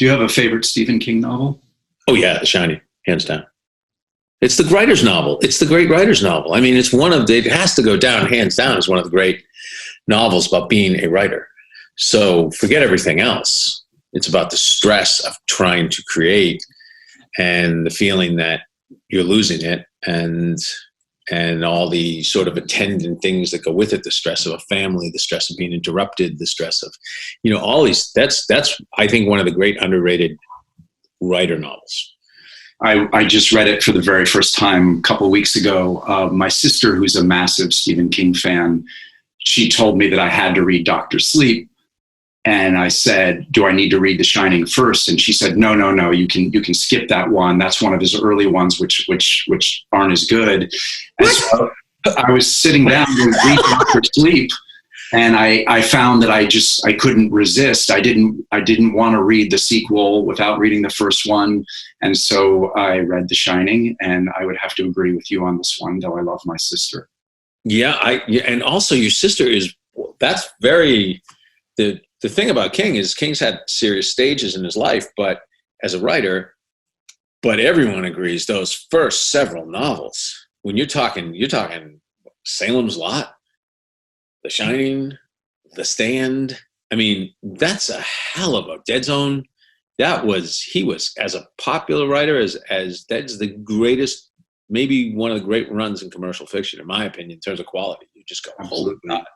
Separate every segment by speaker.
Speaker 1: Do you have a favorite Stephen King novel?
Speaker 2: Oh yeah, The Shining, hands down. It's the writer's novel. It's the great writer's novel. I mean, it has to go down, hands down, as one of the great novels about being a writer. So forget everything else. It's about the stress of trying to create and the feeling that you're losing it, and all the sort of attendant things that go with it, the stress of a family, the stress of being interrupted, the stress of, all these, that's, I think, one of the great underrated writer novels.
Speaker 1: I just read it for the very first time a couple of weeks ago. My sister, who's a massive Stephen King fan, she told me that I had to read Dr. Sleep. And I said, do I need to read The Shining first? And she said, no, you can skip that one. That's one of his early ones, which aren't as good. And so I was sitting down to read Dr. Sleep, and I found that I couldn't resist. I didn't want to read the sequel without reading the first one. And so I read The Shining, and I would have to agree with you on this one, though I love my sister.
Speaker 2: Yeah, and also your sister that's very, the thing about King is King's had serious stages in his life, but as a writer, but everyone agrees those first several novels, when you're talking Salem's Lot, The Shining, The Stand. I mean, that's a hell of a Dead Zone. He was, as a popular writer, as that's the greatest, maybe one of the great runs in commercial fiction, in my opinion, in terms of quality. You just go, holy God.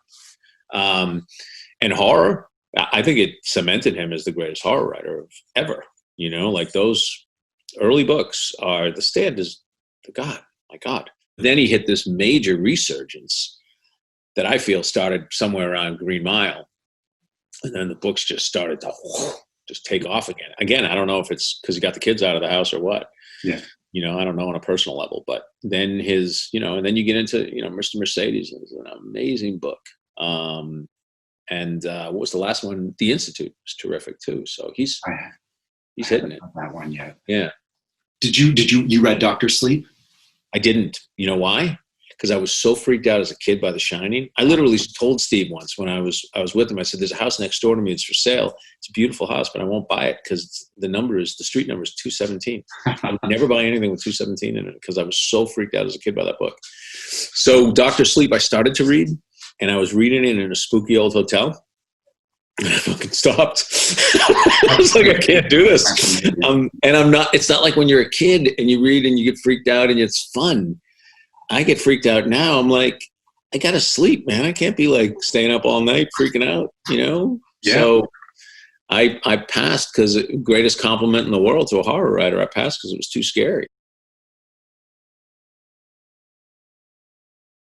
Speaker 2: And horror, I think it cemented him as the greatest horror writer ever. Like those early books are, The Stand is the God, my God. Then he hit this major resurgence that I feel started somewhere around Green Mile. And then the books just started to just take off again. Again, I don't know if it's because he got the kids out of the house or what. Yeah. I don't know on a personal level, but then and then you get into, Mr. Mercedes is an amazing book. And what was the last one? The Institute was terrific too. So he's hitting it.
Speaker 1: That one yet?
Speaker 2: Yeah.
Speaker 1: Did you read Dr. Sleep?
Speaker 2: I didn't. You know why? Because I was so freaked out as a kid by The Shining. I literally told Steve once when I was with him, I said, "There's a house next door to me. It's for sale. It's a beautiful house, but I won't buy it because the street number is 217. I would never buy anything with 217 in it because I was so freaked out as a kid by that book." So Dr. Sleep, I started to read. And I was reading it in a spooky old hotel. And I fucking stopped. I was like, I can't do this. And it's not like when you're a kid and you read and you get freaked out and it's fun. I get freaked out now. I'm like, I got to sleep, man. I can't be like staying up all night freaking out, Yeah. So I passed because the greatest compliment in the world to a horror writer, I passed because it was too scary.